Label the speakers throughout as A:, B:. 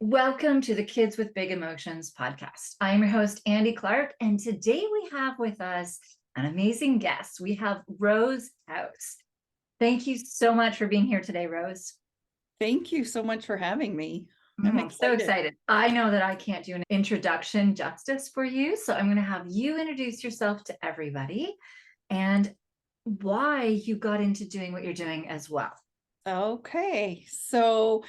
A: Welcome to the Kids with Big Emotions podcast. I'm your host, Andy Clark, and today we have with us an amazing guest. We have Rose Couse. Thank you so much for being here today, Rose.
B: Thank you so much for having me.
A: I'm so excited. I know that I can't do an introduction justice for you, so I'm going to have you introduce yourself to everybody and why you got into doing what you're doing as well.
B: Okay, so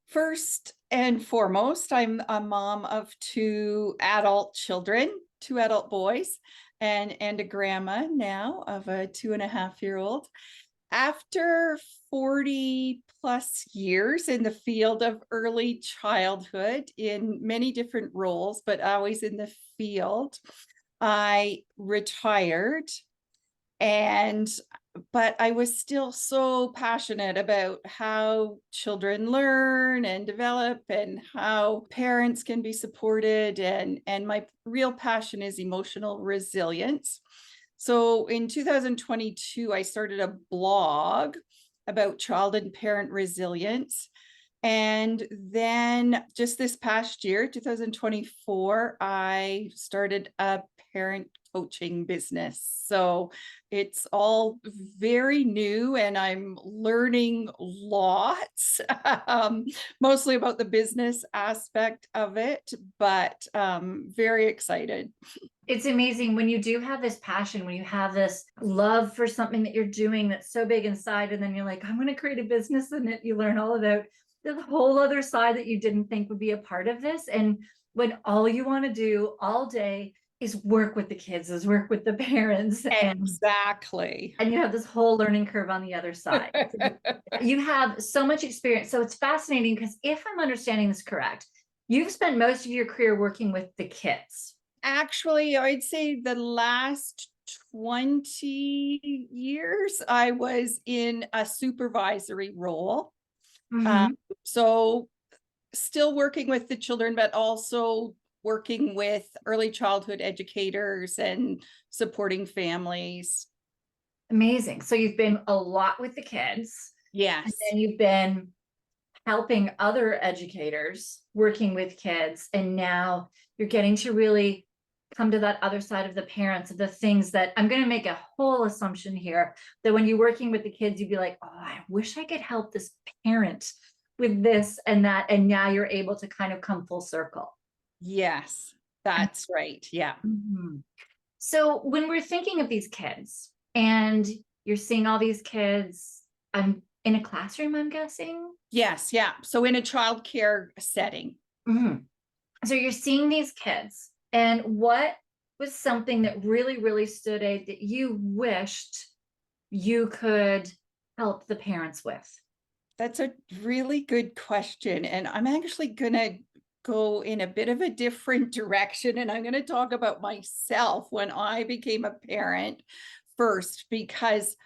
B: first and foremost, I'm a mom of two adult children, two adult boys, and a grandma now of a 2.5-year-old. After 40 plus years in the field of early childhood in many different roles, but always in the field, I retired but I was still so passionate about how children learn and develop and how parents can be supported. And my real passion is emotional resilience. So in 2022, I started a blog about child and parent resilience. And then just this past year, 2024, I started a parent coaching business. So it's all very new and I'm learning lots, mostly about the business aspect of it, but very excited.
A: It's amazing when you do have this passion, when you have this love for something that you're doing that's so big inside, and then you're like, I'm going to create a business, and you learn all about the whole other side that you didn't think would be a part of this. And when all you want to do all day is work with the kids, is work with the parents.
B: Exactly.
A: And you have this whole learning curve on the other side. You have so much experience. So it's fascinating because if I'm understanding this correct, you've spent most of your career working with the kids.
B: Actually, I'd say the last 20 years, I was in a supervisory role. So still working with the children, but also working with early childhood educators and supporting families.
A: Amazing. So you've been a lot with the kids.
B: Yes.
A: And then you've been helping other educators working with kids. And now you're getting to really come to that other side of the parents, of the things that I'm going to make a whole assumption here that when you're working with the kids, you'd be like, oh, I wish I could help this parent with this and that. And now you're able to kind of come full circle.
B: Yes, that's right. Yeah.
A: So when we're thinking of these kids and you're seeing all these kids, I'm in a classroom, I'm guessing.
B: Yes. Yeah. So in a childcare setting.
A: So you're seeing these kids, and what was something that really, really stood out that you wished you could help the parents with?
B: That's a really good question. And I'm actually going to go in a bit of a different direction. And I'm going to talk about myself when I became a parent first, because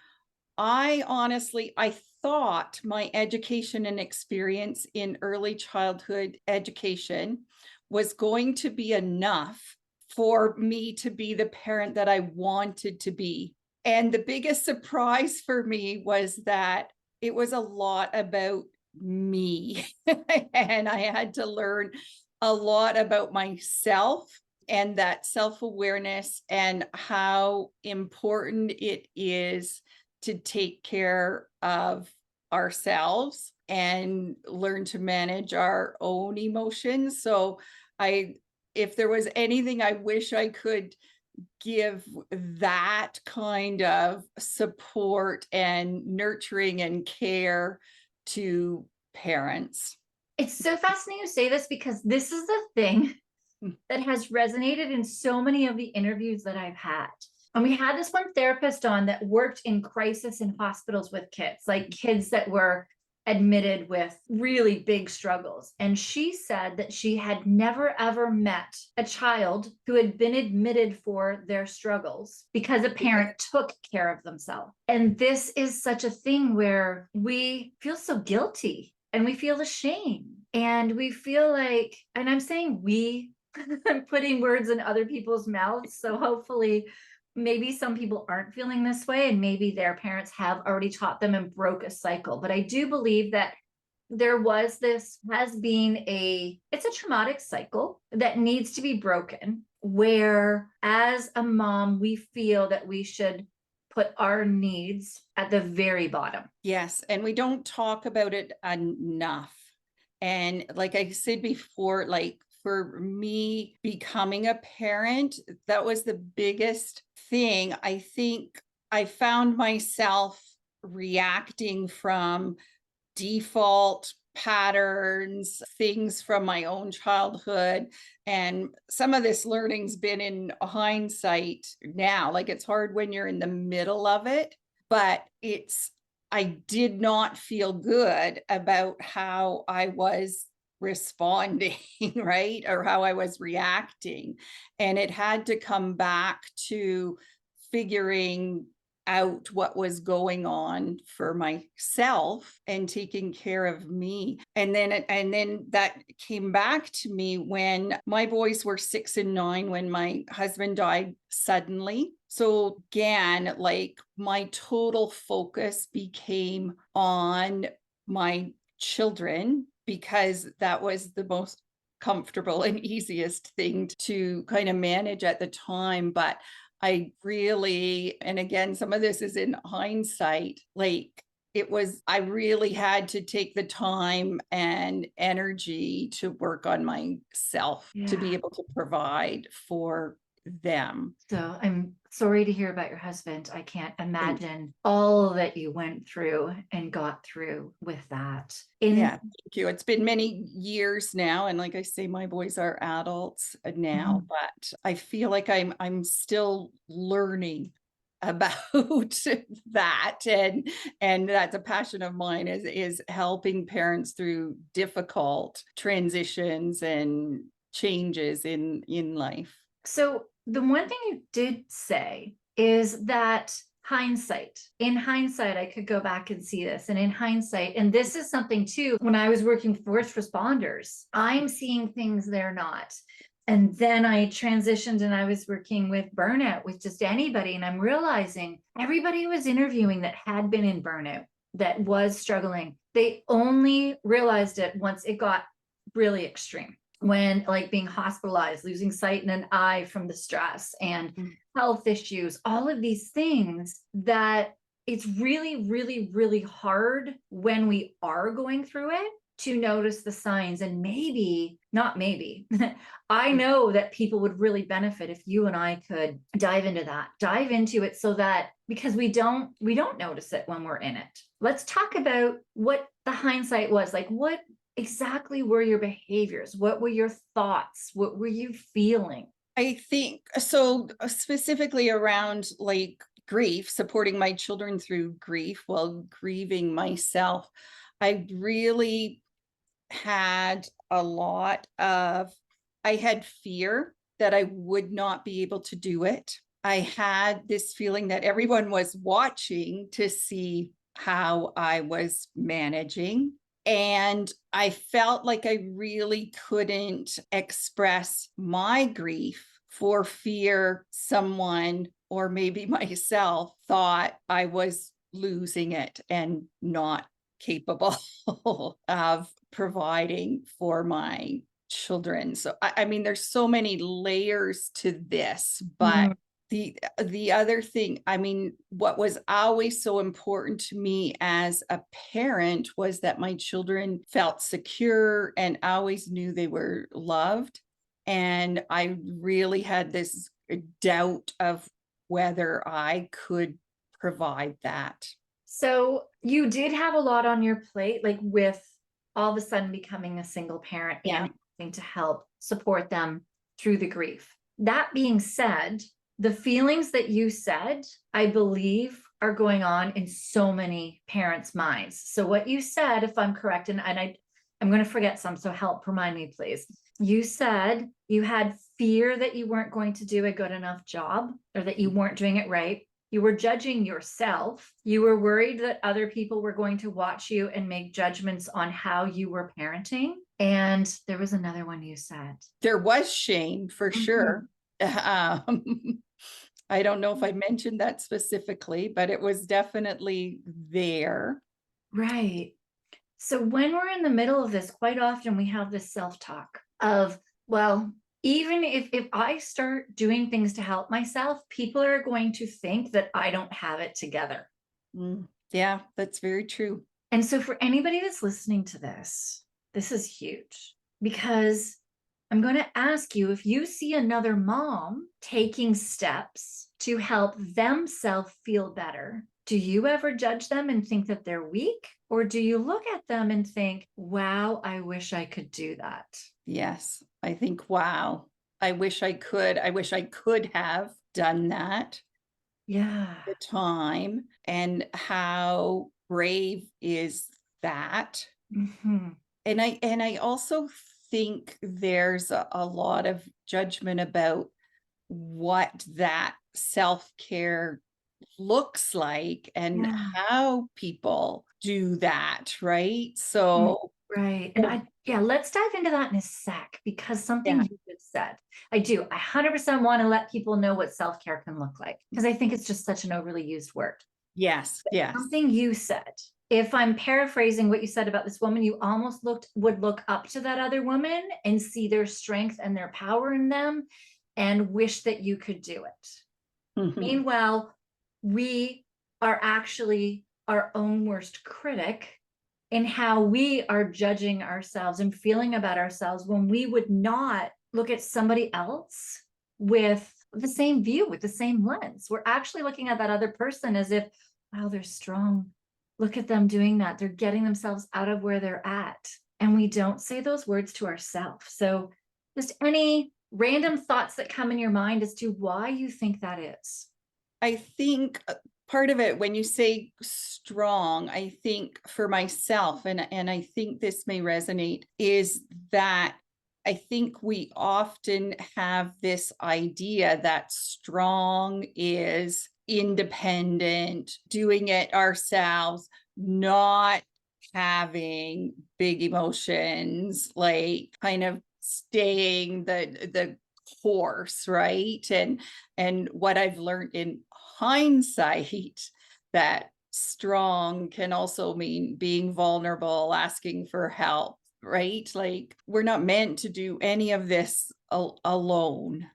B: I thought my education and experience in early childhood education was going to be enough for me to be the parent that I wanted to be. And the biggest surprise for me was that it was a lot about me. And I had to learn a lot about myself and that self-awareness and how important it is to take care of ourselves and learn to manage our own emotions. So if there was anything I wish I could give that kind of support and nurturing and care to parents.
A: It's so fascinating to say this because this is the thing that has resonated in so many of the interviews that I've had. And we had this one therapist on that worked in crisis in hospitals with kids, like kids that were admitted with really big struggles. And she said that she had never, ever met a child who had been admitted for their struggles because a parent took care of themselves. And this is such a thing where we feel so guilty and we feel ashamed and we feel like, and I'm saying we, I'm putting words in other people's mouths. So hopefully maybe some people aren't feeling this way and maybe their parents have already taught them and broke a cycle. But I do believe that there has been it's a traumatic cycle that needs to be broken, where as a mom, we feel that we should put our needs at the very bottom.
B: Yes, and we don't talk about it enough. And like I said before, like for me becoming a parent, that was the biggest thing. I think I found myself reacting from default patterns, things from my own childhood. And some of this learning's been in hindsight now. Like it's hard when you're in the middle of it, but I did not feel good about how I was responding, right? Or how I was reacting. And it had to come back to figuring out what was going on for myself and taking care of me. And then that came back to me when my boys were 6 and 9 when my husband died suddenly. So again, like my total focus became on my children because that was the most comfortable and easiest thing to kind of manage at the time. But I really, and again, some of this is in hindsight, like I really had to take the time and energy to work on myself to be
A: Yeah.
B: able to provide for them.
A: So I'm sorry to hear about your husband. I can't
B: Thank
A: imagine all that you went through and got through with that.
B: Yeah,
A: In
B: thank you. It's been many years now, and like I say, my boys are adults now,
A: Mhm.
B: but I feel like I'm still learning about that, and that's a passion of mine is helping parents through difficult transitions and changes in life.
A: So the one thing you did say is that in hindsight, I could go back and see this. And in hindsight, and this is something too, when I was working first responders, I'm seeing things they're not. And then I transitioned and I was working with burnout with just anybody. And I'm realizing everybody was interviewing that had been in burnout, that was struggling. They only realized it once it got really extreme, when like being hospitalized, losing sight in an eye from the stress, and
B: Mm.
A: health issues, all of these things that it's really, really, really hard when we are going through it to notice the signs. And maybe, not maybe, I know that people would really benefit if you and I could dive into it so that, because we don't notice it when we're in it. Let's talk about what the hindsight was like. What exactly were your behaviors? What were your thoughts? What were you feeling?
B: I think so, specifically around like grief, supporting my children through grief while grieving myself. I really had a lot of, I had fear that I would not be able to do it. I had this feeling that everyone was watching to see how I was managing. And I felt like I really couldn't express my grief for fear someone or maybe myself thought I was losing it and not capable of providing for my children. So I mean, there's so many layers to this, but
A: Mm.
B: the other thing, I mean, what was always so important to me as a parent was that my children felt secure and always knew they were loved. And I really had this doubt of whether I could provide that.
A: So you did have a lot on your plate, like with all of a sudden becoming a single parent
B: Yeah.
A: and having to help support them through the grief. That being said, the feelings that you said, I believe, are going on in so many parents' minds. So what you said, if I'm correct, I'm going to forget some, so help remind me, please. You said you had fear that you weren't going to do a good enough job, or that you weren't doing it right. You were judging yourself. You were worried that other people were going to watch you and make judgments on how you were parenting. And there was another one you said.
B: There was shame for
A: Mhm.
B: sure. Um, I don't know if I mentioned that specifically, but it was definitely there.
A: Right. So when we're in the middle of this, quite often we have this self-talk of, well, even if I start doing things to help myself, people are going to think that I don't have it together.
B: Yeah, that's very true.
A: And so for anybody that's listening to this is huge because I'm going to ask you, if you see another mom taking steps to help themselves feel better, do you ever judge them and think that they're weak? Or do you look at them and think, wow, I wish I could do that?
B: Yes, I think, wow, I wish I could. I wish I could have done that
A: Yeah.
B: at the time. And how brave is that?
A: Mhm.
B: And I also think there's a lot of judgment about what that self-care looks like and
A: Yeah.
B: how people do that, right?
A: Mm,
B: So,
A: right. And yeah, let's dive into that in a sec because something
B: yeah,
A: you just said, I 100% want to let people know what self-care can look like because I think it's just such an overly used word.
B: yes, yes,
A: Something you said, if I'm paraphrasing what you said about this woman, you almost would look up to that other woman and see their strength and their power in them and wish that you could do it.
B: mhm,
A: Meanwhile, we are actually our own worst critic in how we are judging ourselves and feeling about ourselves when we would not look at somebody else with the same view, with the same lens. We're actually looking at that other person as if, wow, they're strong. Look at them doing that. They're getting themselves out of where they're at. And we don't say those words to ourselves. So, just any random thoughts that come in your mind as to why you think that is.
B: I think part of it, when you say strong, I think for myself, and I think this may resonate, is that I think we often have this idea that strong is independent, doing it ourselves, not having big emotions, like kind of staying the course, right? And what I've learned in hindsight, that strong can also mean being vulnerable, asking for help, right? Like we're not meant to do any of this alone.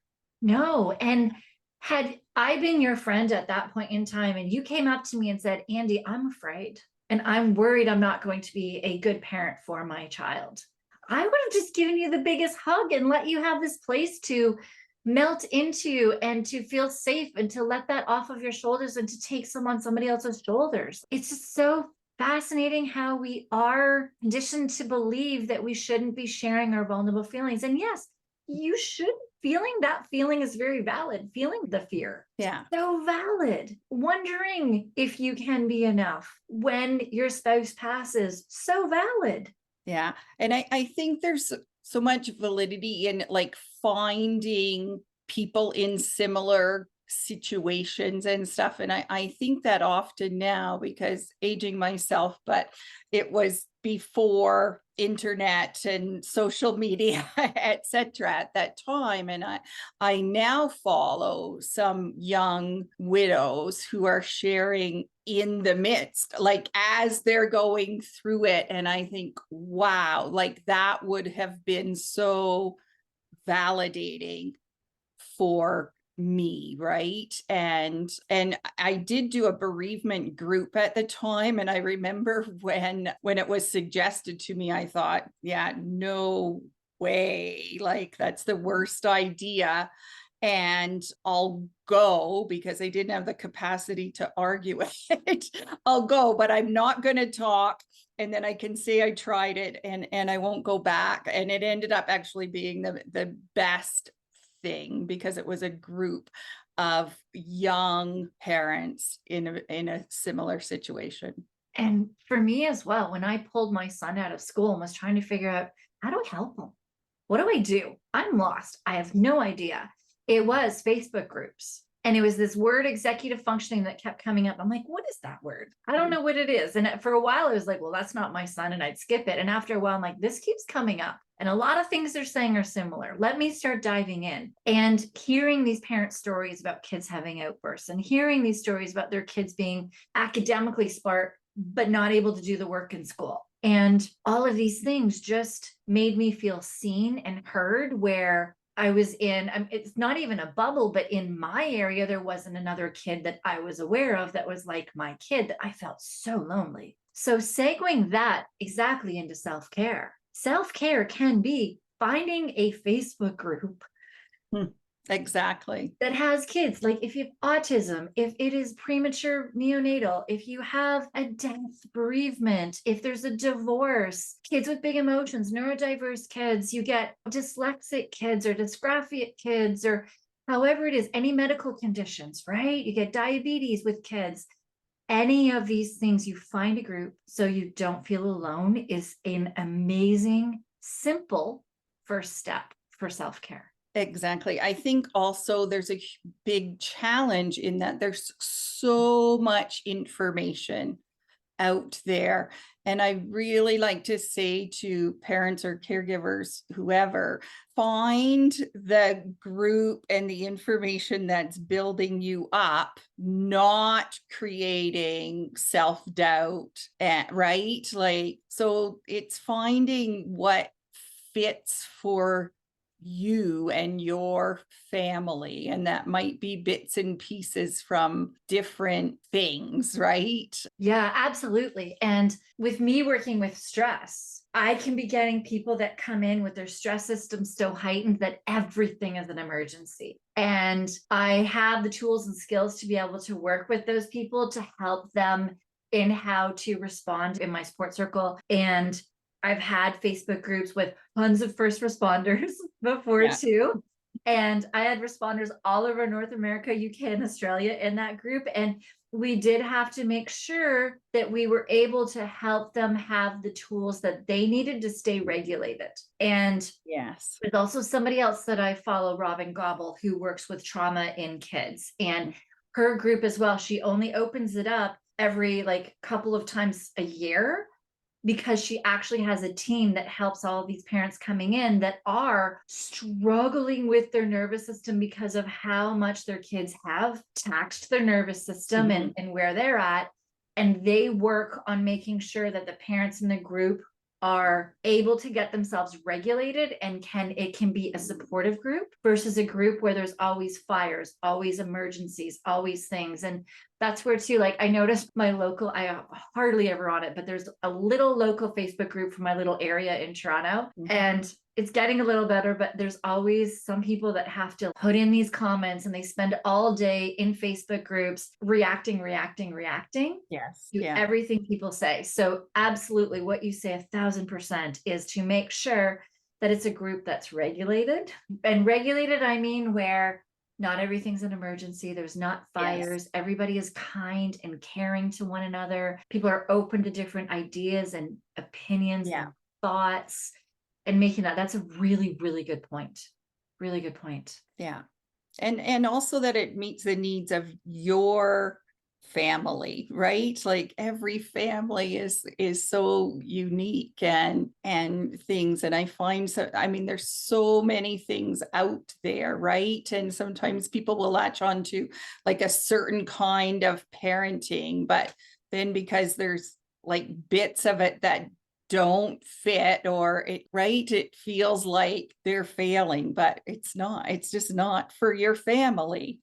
A: No. And had I been your friend at that point in time and you came up to me and said, Andy, I'm afraid and I'm worried I'm not going to be a good parent for my child, I would have just given you the biggest hug and let you have this place to melt into and to feel safe and to let that off of your shoulders and to take some on somebody else's shoulders. It's just so fascinating how we are conditioned to believe that we shouldn't be sharing our vulnerable feelings. And yes, you should. Feeling that feeling is very valid. Feeling the fear,
B: Yeah.
A: so valid. Wondering if you can be enough when your spouse passes, so valid.
B: Yeah. And I think there's so much validity in like finding people in similar situations and stuff. And I think that often now, because aging myself, but it was before internet and social media, etc. at that time. And I now follow some young widows who are sharing in the midst, like as they're going through it. And I think, wow, like that would have been so validating for me, right? And I did do a bereavement group at the time, and I remember when it was suggested to me, I thought, yeah, no way, like that's the worst idea. And I'll go because I didn't have the capacity to argue with it. I'll go, but I'm not going to talk. And then I can say I tried it, and I won't go back. And it ended up actually being the best thing, because it was a group of young parents in a similar situation.
A: And for me as well, when I pulled my son out of school and was trying to figure out how do I help him? What do I do? I'm lost. I have no idea. It was Facebook groups. And it was this word executive functioning that kept coming up. I'm like, what is that word? I don't know what it is. And for a while, I was like, well, that's not my son. And I'd skip it. And after a while, I'm like, this keeps coming up. And a lot of things they're saying are similar. Let me start diving in and hearing these parent stories about kids having outbursts and hearing these stories about their kids being academically smart, but not able to do the work in school. And all of these things just made me feel seen and heard, where I was in, it's not even a bubble, but in my area, there wasn't another kid that I was aware of that was like my kid, that I felt so lonely. So segueing that exactly into self-care. Self-care can be finding a Facebook group
B: Exactly.
A: that has kids. Like if you have autism, if it is premature neonatal, if you have a death, bereavement, if there's a divorce, kids with big emotions, neurodiverse kids, you get dyslexic kids or dysgraphic kids, or however it is, any medical conditions, right? You get diabetes with kids. Any of these things, you find a group so you don't feel alone, is an amazing, simple first step for self-care.
B: Exactly. I think also there's a big challenge in that there's so much information out there. And I really like to say to parents or caregivers, whoever, find the group and the information that's building you up, not creating self-doubt, right? Like, so it's finding what fits for you and your family, and that might be bits and pieces from different things, right?
A: Yeah, absolutely. And with me working with stress, I can be getting people that come in with their stress system so heightened that everything is an emergency. And I have the tools and skills to be able to work with those people to help them in how to respond in my support circle. And I've had Facebook groups with tons of first responders before
B: Yeah.
A: too. And I had responders all over North America, UK, and Australia in that group. And we did have to make sure that we were able to help them have the tools that they needed to stay regulated. And
B: Yes.
A: there's also somebody else that I follow, Robin Gobble, who works with trauma in kids, and her group as well. She only opens it up every like couple of times a year, because she actually has a team that helps all of these parents coming in that are struggling with their nervous system because of how much their kids have taxed their nervous system, and where they're at. And they work on making sure that the parents in the group are able to get themselves regulated, and it can be a supportive group versus a group where there's always fires, always emergencies, always things. And that's where too, like I noticed my local, I am hardly ever on it, but there's a little local Facebook group for my little area in Toronto. And it's getting a little better, but there's always some people that have to put in these comments, and they spend all day in Facebook groups reacting
B: Yes.
A: to
B: Yeah.
A: everything people say. So absolutely what you say 1,000% is to make sure that it's a group that's regulated. And regulated, I mean, where not everything's an emergency. There's not fires.
B: Yes.
A: Everybody is kind and caring to one another. People are open to different ideas and opinions
B: Yeah.
A: and thoughts, and making that's a really, really good point. Really good point.
B: Yeah. And also that it meets the needs of your family, right? Like every family is so unique and things. And I find, so I mean, there's so many things out there, right? And sometimes people will latch on to like a certain kind of parenting, but then because there's like bits of it that don't fit, or it, right, it feels like they're failing, but it's not. It's just not for your family.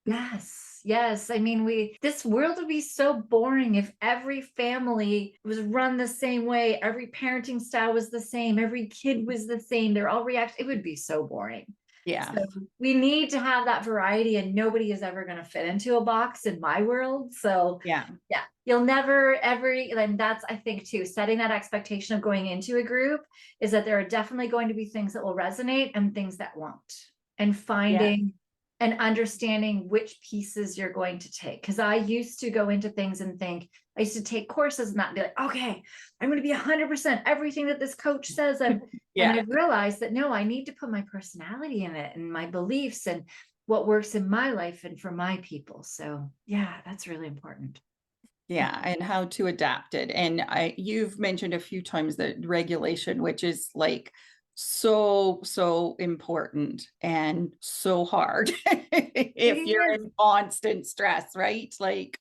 A: Yes, yes. I mean, this world would be so boring if every family was run the same way, every parenting style was the same, every kid was the same, they're all react. It would be so boring.
B: Yeah.
A: So we need to have that variety, and nobody is ever going to fit into a box in my world. So
B: Yeah.
A: yeah, you'll never ever, and that's, I think too, setting that expectation of going into a group is that there are definitely going to be things that will resonate and things that won't, and
B: Yeah.
A: finding and understanding which pieces you're going to take. Because I used to go into things and think, I used to take courses and not be like, okay, I'm going to be 100% everything that this coach says. And
B: Yeah.
A: I've realized that no, I need to put my personality in it and my beliefs and what works in my life and for my people. So yeah, that's really important.
B: Yeah, and how to adapt it. And you've mentioned a few times that regulation, which is like so important and so hard
A: It
B: if you're
A: is.
B: in constant stress, right? Like,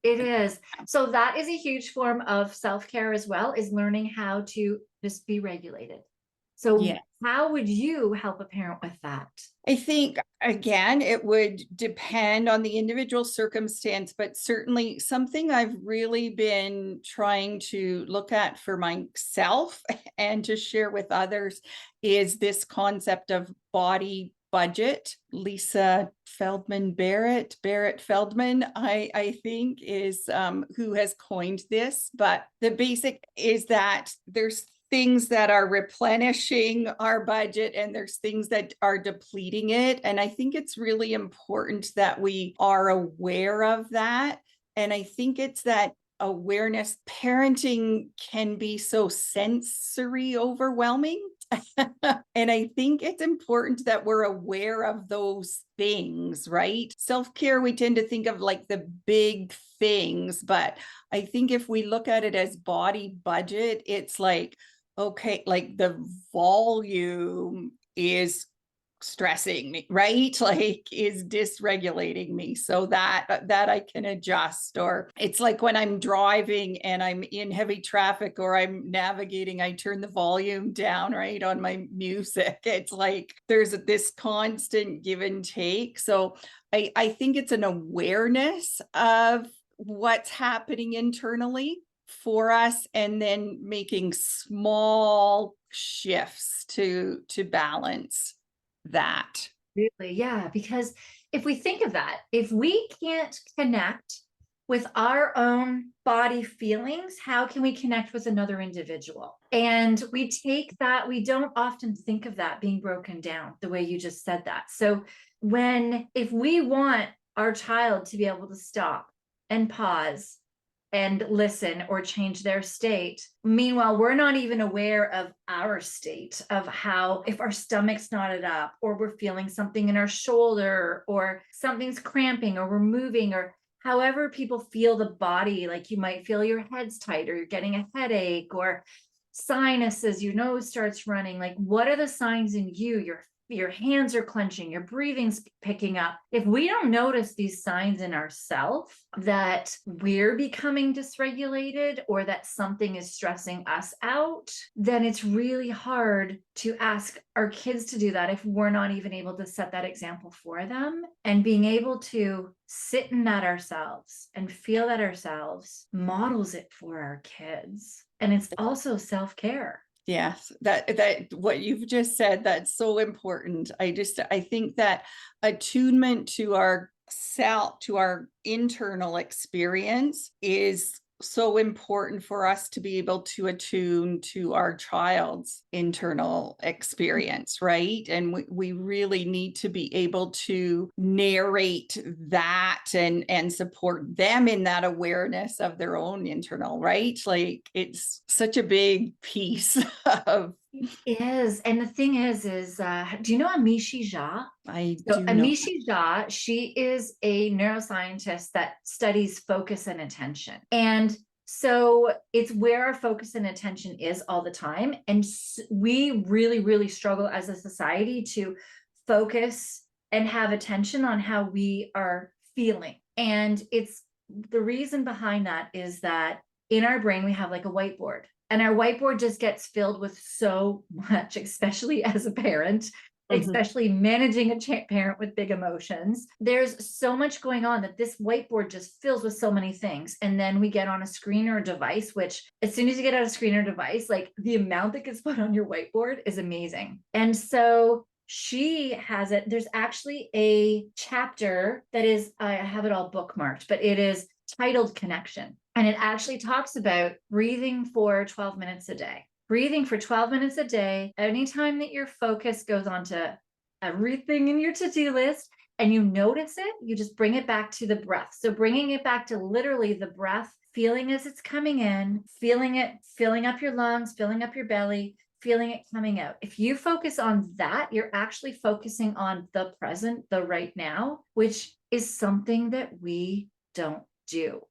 A: It is. So that is a huge form of self-care as well, is learning how to just be regulated. So
B: Yeah.
A: how would you help a parent with that?
B: I think, again, it would depend on the individual circumstance, but certainly something I've really been trying to look at for myself and to share with others is this concept of body budget. Lisa Barrett Feldman, I think, is who has coined this. But the basic is that there's things that are replenishing our budget and there's things that are depleting it. And I think it's really important that we are aware of that. And I think it's that awareness. Parenting can be so sensory overwhelming. And I think it's important that we're aware of those things, right? Self-care, we tend to think of like the big things, but I think if we look at it as body budget, it's like, okay, like the volume is stressing me, right? Like is dysregulating me so that I can adjust. Or it's like when I'm driving and I'm in heavy traffic or I'm navigating, I turn the volume down, right, on my music. It's like there's this constant give and take. So I think it's an awareness of what's happening internally for us and then making small shifts to balance that.
A: Really, yeah, because if we think of that, if we can't connect with our own body feelings, how can we connect with another individual? And we take that, we don't often think of that being broken down the way you just said that. So if we want our child to be able to stop and pause and listen or change their state. Meanwhile, we're not even aware of our state of how, if our stomach's knotted up or we're feeling something in our shoulder or something's cramping or we're moving or however people feel the body, like you might feel your head's tight or you're getting a headache or sinuses, your nose starts running. Like, what are the signs in you? Your hands are clenching, your breathing's picking up. If we don't notice these signs in ourselves that we're becoming dysregulated or that something is stressing us out, then it's really hard to ask our kids to do that if we're not even able to set that example for them. And being able to sit in that ourselves and feel that ourselves models it for our kids. And it's also self-care.
B: Yes, that what you've just said, that's so important. I think that attunement to our self, to our internal experience is so important for us to be able to attune to our child's internal experience, right? And we really need to be able to narrate that and support them in that awareness of their own internal, right? Like it's such a big piece of.
A: It is. And the thing is do you know Amishi Jha?
B: I
A: So
B: do know.
A: Amishi Jha, she is a neuroscientist that studies focus and attention. And so it's where our focus and attention is all the time. And we really, really struggle as a society to focus and have attention on how we are feeling. And it's the reason behind that is that in our brain, we have like a whiteboard. And our whiteboard just gets filled with so much, especially as a parent, especially managing a parent with big emotions. There's so much going on that this whiteboard just fills with so many things. And then we get on a screen or a device, which as soon as you get on a screen or device, like the amount that gets put on your whiteboard is amazing. And so she has it. There's actually a chapter that is, I have it all bookmarked, but it is titled Connection. And it actually talks about breathing for 12 minutes a day. Breathing for 12 minutes a day, anytime that your focus goes on to everything in your to-do list and you notice it, you just bring it back to the breath. So bringing it back to literally the breath, feeling as it's coming in, feeling it, filling up your lungs, filling up your belly, feeling it coming out. If you focus on that, you're actually focusing on the present, the right now, which is something that we don't do.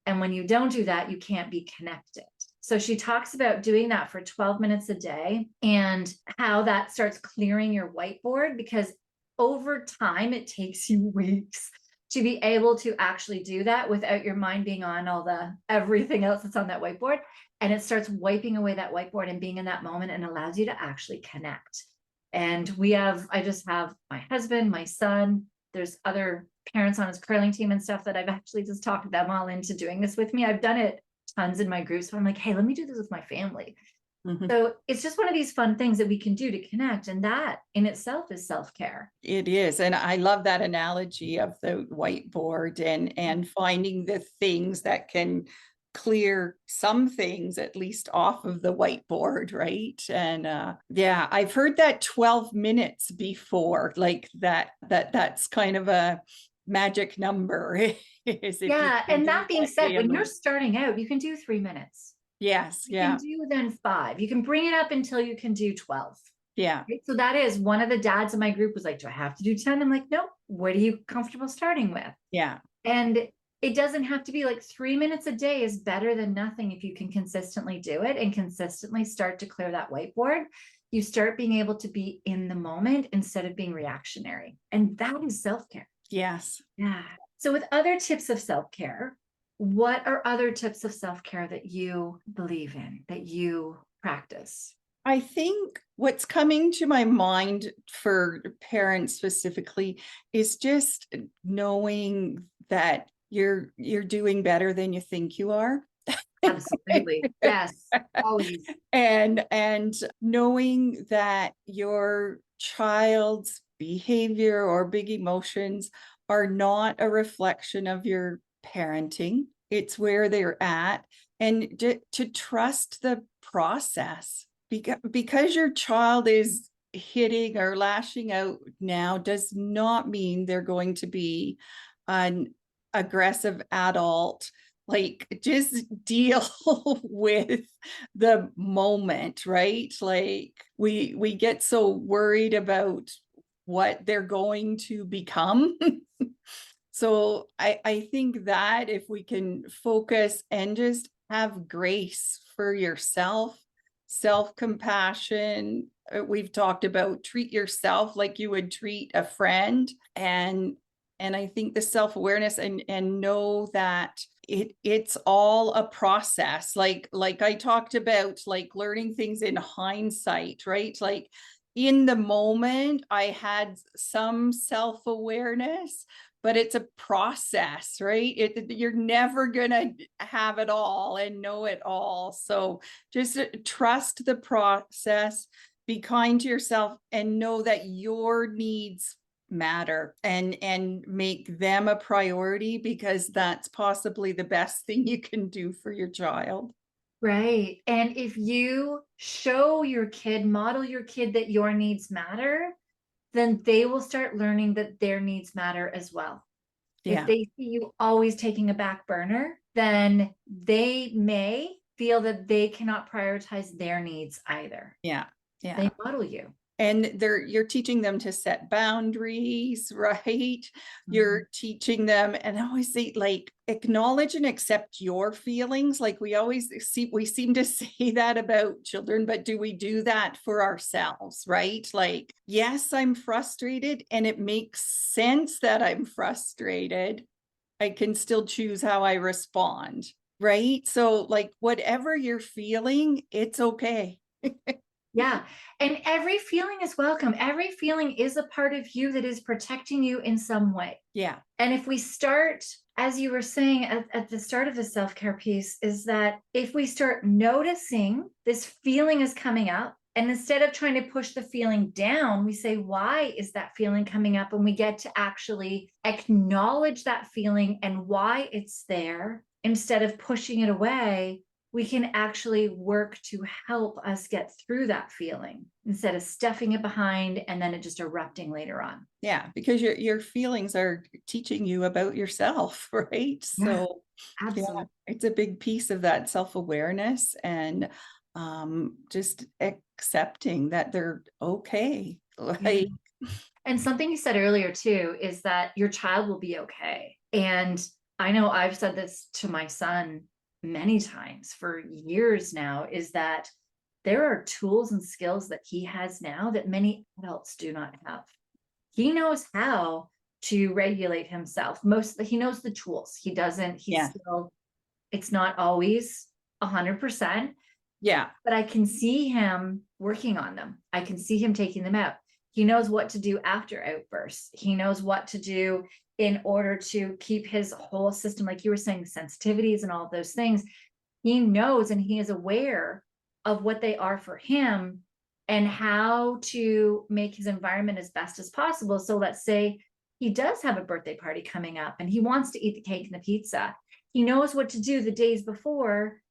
A: And when you don't do that, you can't be connected. So she talks about doing that for 12 minutes a day and how that starts clearing your whiteboard, because over time, it takes you weeks to be able to actually do that without your mind being on all the everything else that's on that whiteboard. And it starts wiping away that whiteboard and being in that moment, and allows you to actually connect. And I just have my husband, my son, there's other parents on his curling team and stuff that I've actually just talked them all into doing this with me. I've done it tons in my groups, but I'm like, hey, let me do this with my family. So it's just one of these fun things that we can do to connect. And that in itself is self-care.
B: It is. And I love that analogy of the whiteboard and finding the things that can clear some things at least off of the whiteboard, right? And yeah, I've heard that 12 minutes before, like that's kind of a magic number. Is if you
A: Yeah.
B: can
A: And
B: do
A: that being
B: that
A: said, when
B: daily.
A: you're starting out, you can do 3 minutes.
B: Yes,
A: You
B: yeah,
A: can do then 5. You can bring it up until you can do 12.
B: yeah,
A: Right? So that is one of the dads in my group was like, do I have to do 10? I'm like, nope. What are you comfortable starting with?
B: yeah.
A: And it doesn't have to be like 3 minutes a day is better than nothing if you can consistently do it and consistently start to clear that whiteboard. You start being able to be in the moment instead of being reactionary. And that is self-care.
B: Yes.
A: Yeah. So with other tips of self-care, what are other tips of self-care that you believe in, that you practice?
B: I think what's coming to my mind for parents specifically is just knowing that you're doing better than you think you are.
A: Absolutely. Yes. Always.
B: And knowing that your child's behavior or big emotions are not a reflection of your parenting. It's where they're at, and to trust the process, because your child is hitting or lashing out now does not mean they're going to be an aggressive adult. Like, just deal with the moment, right? Like, we get so worried about what they're going to become. So I think that if we can focus and just have grace for yourself, self-compassion, we've talked about treat yourself like you would treat a friend, and I think the self-awareness and know that it's all a process. Like I talked about, like learning things in hindsight, right? Like in the moment, I had some self-awareness, but it's a process, right? You're never gonna have it all and know it all. So just trust the process, be kind to yourself, and know that your needs matter, and make them a priority, because that's possibly the best thing you can do for your child.
A: Right. And if you show your kid, model your kid that your needs matter, then they will start learning that their needs matter as well. If
B: Yeah,
A: they see you always taking a back burner, then they may feel that they cannot prioritize their needs either.
B: yeah, yeah.
A: They model you.
B: And you're teaching them to set boundaries, right? You're teaching them, and I always say, like, acknowledge and accept your feelings. Like, we seem to say that about children, but do we do that for ourselves, right? Like, yes, I'm frustrated, and it makes sense that I'm frustrated. I can still choose how I respond, right? So, like, whatever you're feeling, it's okay.
A: Yeah. And every feeling is welcome. Every feeling is a part of you that is protecting you in some way.
B: Yeah,
A: And if we start, as you were saying at the start of the self-care piece, is that if we start noticing this feeling is coming up, and instead of trying to push the feeling down, we say, why is that feeling coming up? And we get to actually acknowledge that feeling and why it's there instead of pushing it away. We can actually work to help us get through that feeling instead of stuffing it behind and then it just erupting later on.
B: yeah, because your feelings are teaching you about yourself, right?
A: Yeah,
B: So yeah,
A: absolutely.
B: it's a big piece of that self-awareness, and just accepting that they're okay.
A: Yeah.
B: Like,
A: And something you said earlier too is that your child will be okay. And I know I've said this to my son many times for years now, is that there are tools and skills that he has now that many adults do not have. He knows how to regulate himself. He knows the tools. He doesn't, he's
B: Yeah.
A: still, it's not always 100%,
B: Yeah.
A: but I can see him working on them. I can see him taking them out. He knows what to do after outbursts. He knows what to do in order to keep his whole system, like you were saying, sensitivities and all of those things. He knows and he is aware of what they are for him and how to make his environment as best as possible. So let's say he does have a birthday party coming up and he wants to eat the cake and the pizza. He knows what to do the days before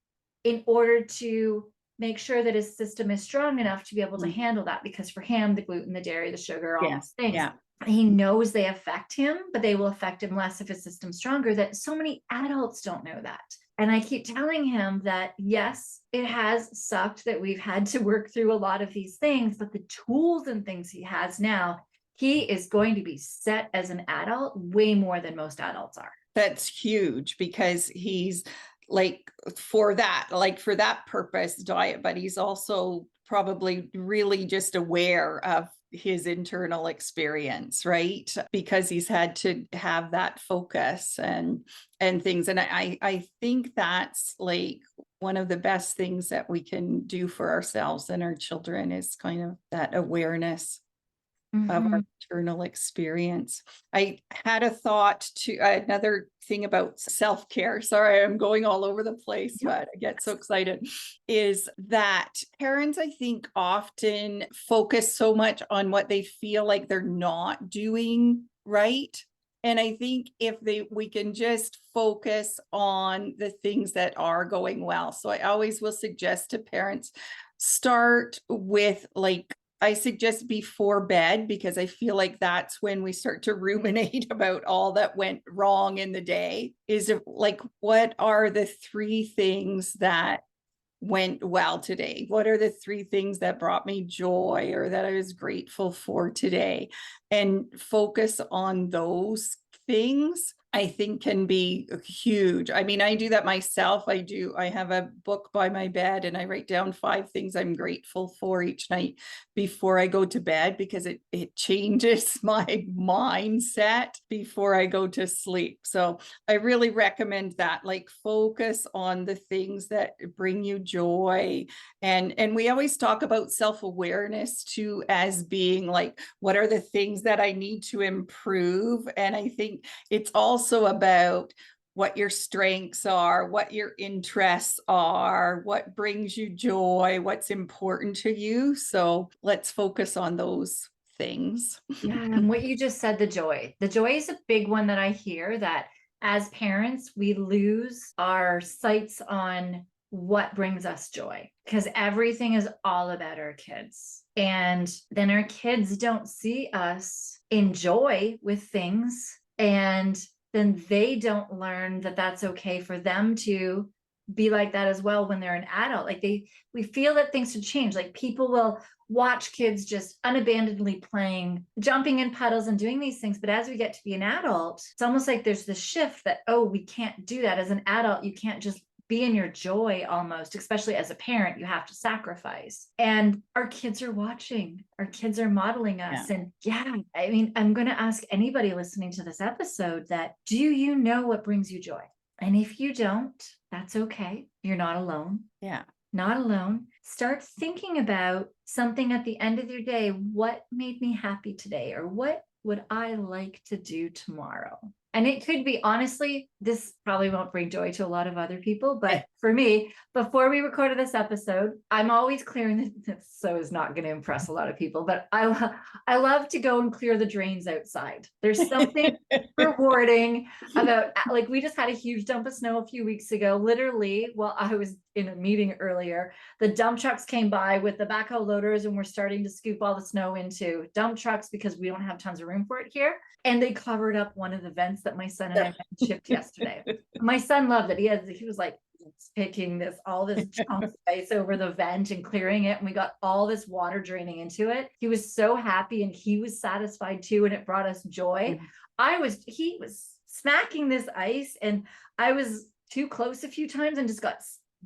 A: in order to make sure that his system is strong enough to be able to handle that. Because for him, the gluten, the dairy, the sugar, all
B: Yes.
A: those things,
B: Yeah.
A: he knows they affect him, but they will affect him less if his system's stronger. That so many adults don't know that. And I keep telling him that, yes, it has sucked that we've had to work through a lot of these things, but the tools and things he has now, he is going to be set as an adult way more than most adults are.
B: That's huge, because he's like for that purpose diet, but he's also probably really just aware of his internal experience, right? Because he's had to have that focus and things. And I think that's like one of the best things that we can do for ourselves and our children, is kind of that awareness of our internal experience. I had a thought to another thing about self-care. Sorry, I'm going all over the place, but I get so excited. Is that parents, I think, often focus so much on what they feel like they're not doing right. And I think if we can just focus on the things that are going well. So I always will suggest to parents, start with like, I suggest before bed, because I feel like that's when we start to ruminate about all that went wrong in the day. Is like, what are the 3 things that went well today? What are the 3 things that brought me joy or that I was grateful for today? And focus on those things, I think, can be huge. I mean, I do that myself. I have a book by my bed and I write down 5 things I'm grateful for each night before I go to bed, because it changes my mindset before I go to sleep. So I really recommend that, like, focus on the things that bring you joy. And we always talk about self-awareness too, as being like, what are the things that I need to improve? And I think it's also about what your strengths are, what your interests are, what brings you joy, what's important to you. So let's focus on those things.
A: Yeah, and what you just said, the joy is a big one that I hear, that as parents, we lose our sights on what brings us joy, because everything is all about our kids. And then our kids don't see us enjoy with things. And then they don't learn that that's okay for them to be like that as well when they're an adult. Like we feel that things should change. Like people will watch kids just unabandonedly playing, jumping in puddles and doing these things. But as we get to be an adult, it's almost like there's this shift that, oh, we can't do that. As an adult, you can't just be in your joy almost, especially as a parent, you have to sacrifice. And our kids are watching, our kids are modeling us.
B: Yeah.
A: And yeah, I mean, I'm going to ask anybody listening to this episode that, do you know what brings you joy? And if you don't, that's okay. You're not alone.
B: Yeah.
A: Not alone. Start thinking about something at the end of your day. What made me happy today? Or what would I like to do tomorrow? And it could be, honestly, this probably won't bring joy to a lot of other people, but for me, before we recorded this episode, I'm always clearing this, so it's not going to impress a lot of people, but I love to go and clear the drains outside. There's something rewarding about, like, we just had a huge dump of snow a few weeks ago. Literally, while I was in a meeting earlier, the dump trucks came by with the backhoe loaders and we're starting to scoop all the snow into dump trucks because we don't have tons of room for it here. And they covered up one of the vents that my son and I shipped yesterday. My son loved it. He was like picking all this chunk of ice over the vent and clearing it. And we got all this water draining into it. He was so happy and he was satisfied too. And it brought us joy. He was smacking this ice and I was too close a few times and just got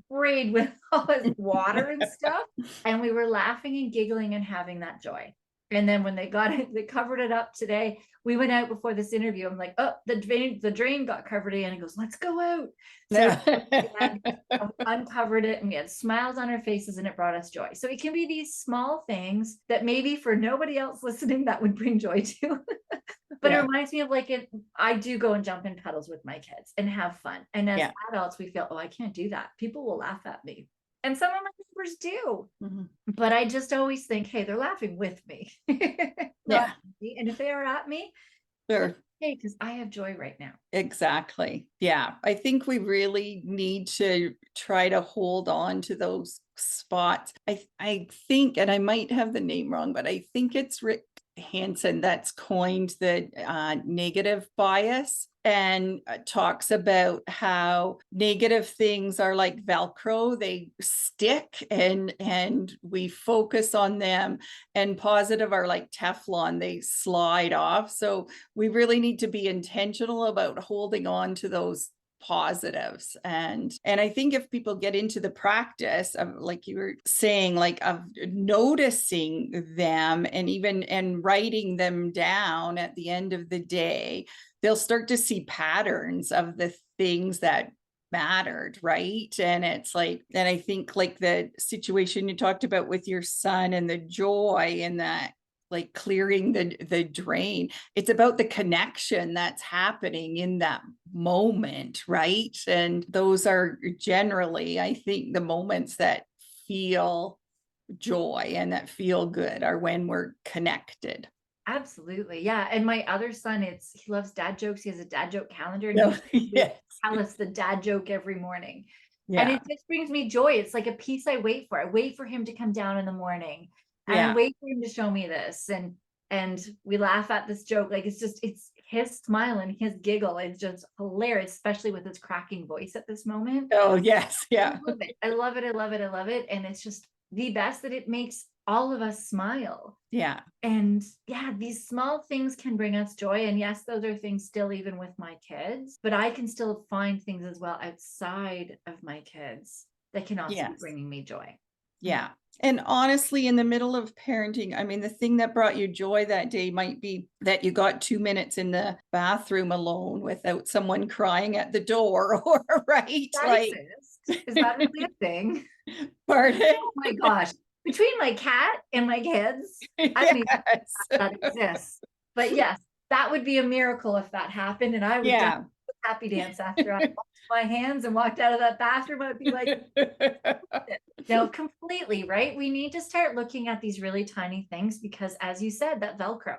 A: sprayed with all this water and stuff. And we were laughing and giggling and having that joy. And then when they got it, they covered it up today. We went out before this interview. I'm like, oh, the drain got covered again. And he goes, let's go out. So we uncovered it and we had smiles on our faces and it brought us joy. So it can be these small things that maybe for nobody else listening that would bring joy to. But it
B: Yeah.
A: reminds me of like I do go and jump in puddles with my kids and have fun. And as
B: Yeah.
A: adults, we feel, oh, I can't do that. People will laugh at me. And some of my neighbors do.
B: Mhm.
A: But I just always think, hey, they're laughing with me. Not
B: Yeah.
A: at me. And if they are at me,
B: Sure.
A: hey, because I have joy right now.
B: Exactly. Yeah. I think we really need to try to hold on to those spots. I think, and I might have the name wrong, but I think it's Rick Hansen that's coined the negative bias and talks about how negative things are like Velcro. They stick and we focus on them, and positive are like Teflon. They slide off. So we really need to be intentional about holding on to those positives. And I think if people get into the practice of, like you were saying, like of noticing them and even and writing them down at the end of the day, they'll start to see patterns of the things that mattered, right? And it's like, and I think like the situation you talked about with your son and the joy and that, like clearing the drain, it's about the connection that's happening in that moment, right? And those are generally, I think, the moments that feel joy and that feel good are when we're connected.
A: Absolutely. Yeah. And my other son, he loves dad jokes. He has a dad joke calendar and
B: No,
A: he
B: yes.
A: tell us the dad joke every morning. And
B: Yeah.
A: it just brings me joy. It's like a piece I wait for. I wait for him to come down in the morning and I
B: Yeah.
A: wait for him to show me this. And we laugh at this joke. Like it's his smile and his giggle. It's just hilarious, especially with his cracking voice at this moment.
B: Oh, yes. Yeah.
A: I love it. I love it. I love it. I love it. And it's just the best that it makes all of us smile.
B: Yeah.
A: And yeah, these small things can bring us joy. And yes, those are things still even with my kids, but I can still find things as well outside of my kids that can also be
B: Yes.
A: bringing me joy.
B: Yeah. And honestly, in the middle of parenting, I mean, the thing that brought you joy that day might be that you got 2 minutes in the bathroom alone without someone crying at the door, or right?
A: That
B: Like,
A: exists. Is that really a thing?
B: pardon?
A: Oh my gosh. Between my cat and my kids, I don't even know
B: Yes.
A: if that exists. But yes, that would be a miracle if that happened. And I would
B: Yeah.
A: definitely happy dance after I washed my hands and walked out of that bathroom. I'd be like, no, completely, right? We need to start looking at these really tiny things because, as you said, that Velcro,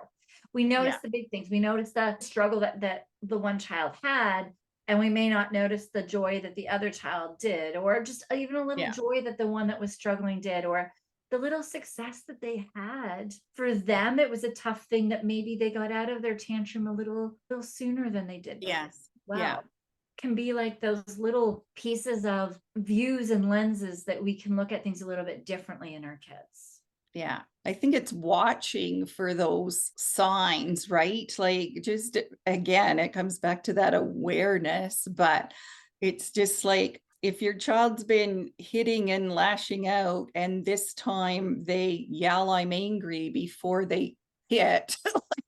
A: we notice
B: Yeah.
A: the big things. We notice the struggle that the one child had, and we may not notice the joy that the other child did, or just even a little
B: Yeah.
A: joy that the one that was struggling did, or the little success that they had. For them, it was a tough thing that maybe they got out of their tantrum a little sooner than they did before.
B: Yes.
A: Wow.
B: Yeah.
A: Can be like those little pieces of views and lenses that we can look at things a little bit differently in our kids.
B: Yeah. I think it's watching for those signs, right? Like, just again, it comes back to that awareness, but it's just like if your child's been hitting and lashing out, and this time they yell, I'm angry before they hit,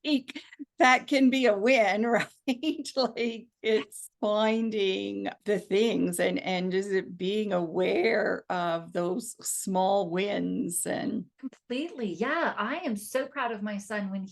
B: like that can be a win, right? Like it's finding the things and just being aware of those small wins. And
A: Completely. Yeah. I am so proud of my son when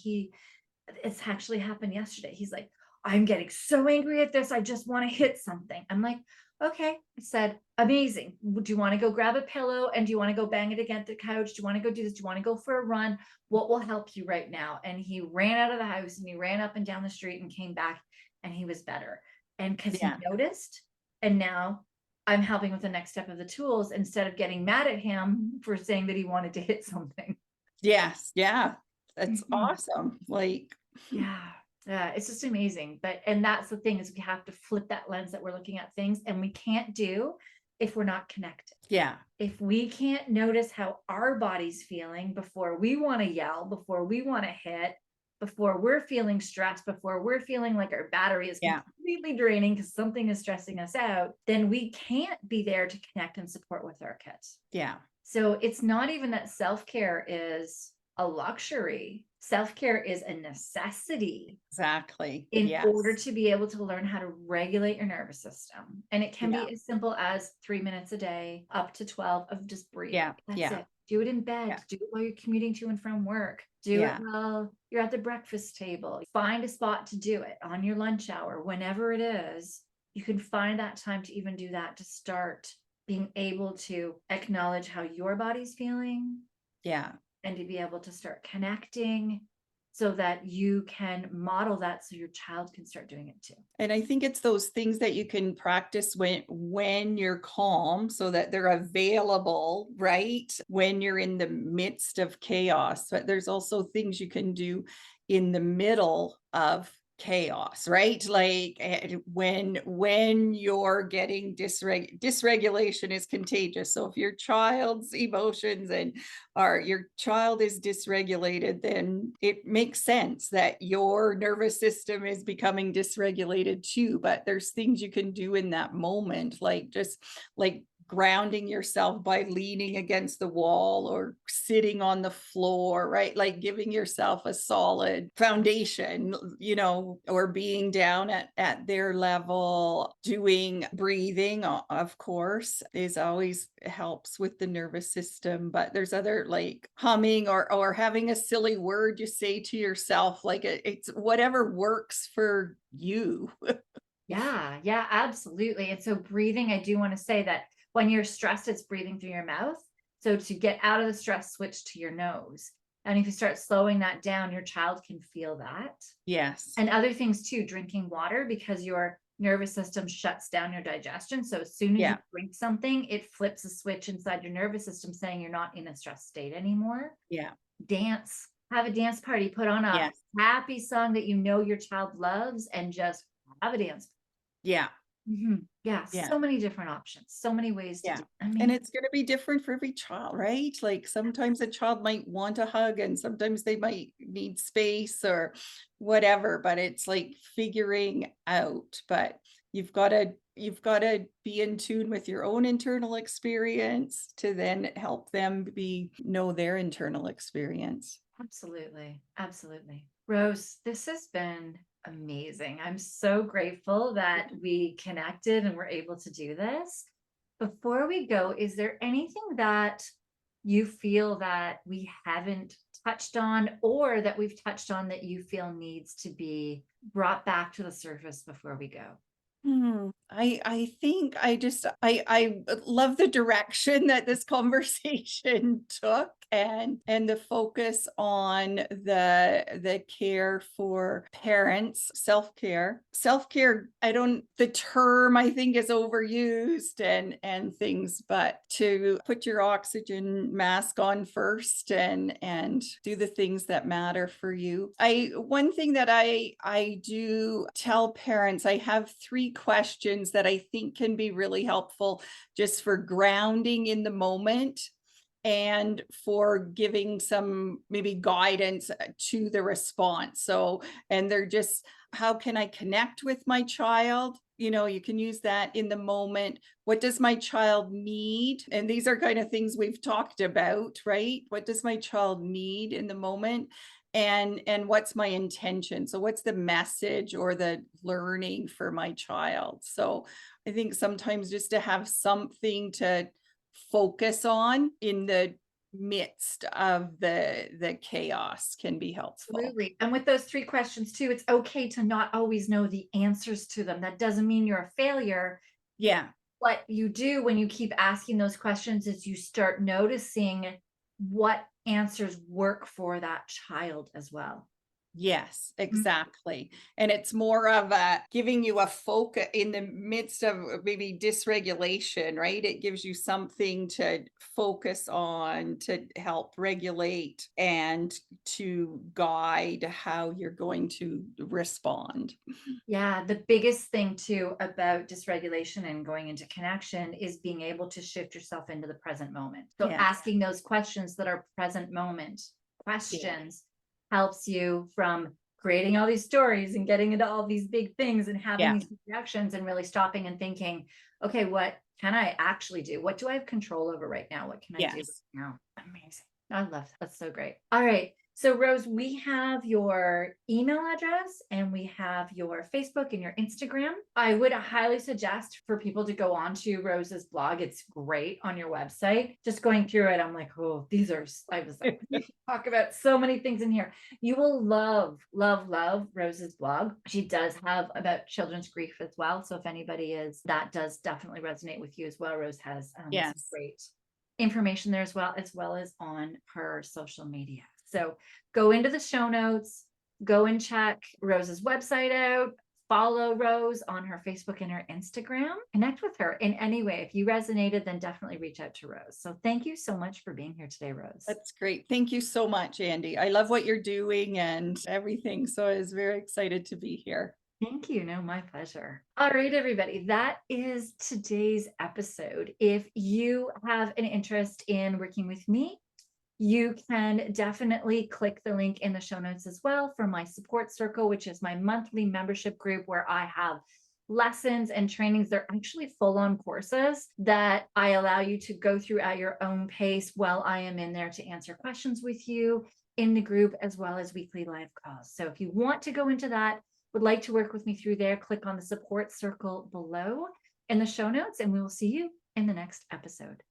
A: it's actually happened yesterday. He's like, I'm getting so angry at this. I just want to hit something. I'm like, okay. I said, amazing. Do you want to go grab a pillow and do you want to go bang it against the couch? Do you want to go do this? Do you want to go for a run? What will help you right now? And he ran out of the house and he ran up and down the street and came back and he was better. And because he
B: yeah,
A: noticed, and now I'm helping with the next step of the tools instead of getting mad at him for saying that he wanted to hit something.
B: yes, yeah, that's
A: Mhm.
B: awesome. Like,
A: Yeah. Yeah, it's just amazing. And that's the thing is we have to flip that lens that we're looking at things and we can't do if we're not connected.
B: yeah,
A: If we can't notice how our body's feeling before we want to yell, before we want to hit, before we're feeling stressed, before we're feeling like our battery is
B: yeah,
A: completely draining because something is stressing us out, then we can't be there to connect and support with our kids.
B: yeah,
A: So it's not even that self-care is a luxury. Self-care is a necessity
B: Exactly.
A: in order
B: Yes.
A: to be able to learn how to regulate your nervous system. And it can
B: Yeah.
A: be as simple as 3 minutes a day, up to 12 of just breathing.
B: Yeah.
A: That's
B: Yeah.
A: it. Do it in bed,
B: Yeah.
A: do it while you're commuting to and from work, do it
B: Yeah.
A: while you're at the breakfast table. Find a spot to do it on your lunch hour, whenever it is. You can find that time to even do that, to start being able to acknowledge how your body's feeling
B: Yeah.
A: and to be able to start connecting so that you can model that so your child can start doing it too.
B: And I think it's those things that you can practice when you're calm so that they're available, right? When you're in the midst of chaos. But there's also things you can do in the middle of chaos, right? Like when you're getting dysregulation is contagious. So if your child's emotions and your child is dysregulated, then it makes sense that your nervous system is becoming dysregulated too. But there's things you can do in that moment, like just like grounding yourself by leaning against the wall or sitting on the floor, right? Like giving yourself a solid foundation, or being down at their level. Doing breathing, of course, is always helps with the nervous system. But there's other, like humming or having a silly word you say to yourself, like it's whatever works for you.
A: Yeah, yeah, absolutely. And so breathing, I do want to say that when you're stressed, it's breathing through your mouth. So to get out of the stress, switch to your nose. And if you start slowing that down, your child can feel that.
B: Yes.
A: And other things too, drinking water, because your nervous system shuts down your digestion. So as soon as you
B: Yeah.
A: drink something, it flips a switch inside your nervous system saying you're not in a stress state anymore.
B: Yeah.
A: Dance, have a dance party, put on a
B: Yes.
A: happy song that you know your child loves and just have a dance.
B: Yeah.
A: Yeah,
B: Yeah.
A: so many different options, so many ways to
B: Yeah.
A: do it. I
B: And
A: mean,
B: it's going to be different for every child, right? Like sometimes a child might want a hug and sometimes they might need space or whatever, but it's like figuring out. But you've got to be in tune with your own internal experience to then help them know their internal experience.
A: absolutely, absolutely. Rose, this has been amazing. I'm so grateful that we connected and were able to do this. Before we go, is there anything that you feel that we haven't touched on or that we've touched on that you feel needs to be brought back to the surface before we go?
B: I think I love the direction that this conversation took and the focus on the care for parents, self-care. Self-care, the term I think is overused and things, but to put your oxygen mask on first and do the things that matter for you. One thing that I do tell parents, I have 3 questions that I think can be really helpful just for grounding in the moment and for giving some maybe guidance to the response. So, and they're just, how can I connect with my child? You can use that in the moment. What does my child need? And these are kind of things we've talked about, right? What does my child need in the moment? And what's my intention? So what's the message or the learning for my child? So I think sometimes just to have something to focus on in the midst of the chaos can be helpful.
A: Absolutely. And with those 3 questions too, it's okay to not always know the answers to them. That doesn't mean you're a failure.
B: Yeah.
A: What you do when you keep asking those questions is you start noticing what answers work for that child as well.
B: Yes,
A: Mm.
B: exactly. And it's more of a giving you a focus in the midst of maybe dysregulation, right? It gives you something to focus on to help regulate and to guide how you're going to respond.
A: Yeah, the biggest thing too about dysregulation and going into connection is being able to shift yourself into the present moment. So
B: Yes.
A: asking those questions that are present moment questions helps you from creating all these stories and getting into all these big things and having
B: Yeah.
A: these reactions and really stopping and thinking, okay, what can I actually do? What do I have control over right now? What can I do
B: Yes.
A: now? Amazing. I love that. That's so great. All right. So Rose, we have your email address and we have your Facebook and your Instagram. I would highly suggest for people to go on to Rose's blog. It's great on your website. Just going through it, I'm like, oh, these are, I was like, we can talk about so many things in here. You will love, love, love Rose's blog. She does have about children's grief as well. So if anybody is, that does definitely resonate with you as well. Rose has some
B: Yes.
A: great information there as well as on her social media. So go into the show notes, go and check Rose's website out, follow Rose on her Facebook and her Instagram, connect with her in any way. If you resonated, then definitely reach out to Rose. So thank you so much for being here today, Rose.
B: That's great. Thank you so much, Andy. I love what you're doing and everything. So I was very excited to be here.
A: Thank you. No, my pleasure. All right, everybody. That is today's episode. If you have an interest in working with me, you can definitely click the link in the show notes as well for my support circle, which is my monthly membership group where I have lessons and trainings. They're actually full-on courses that I allow you to go through at your own pace while I am in there to answer questions with you in the group, as well as weekly live calls. So if you want to go into that, would like to work with me through there, click on the support circle below in the show notes, and we will see you in the next episode.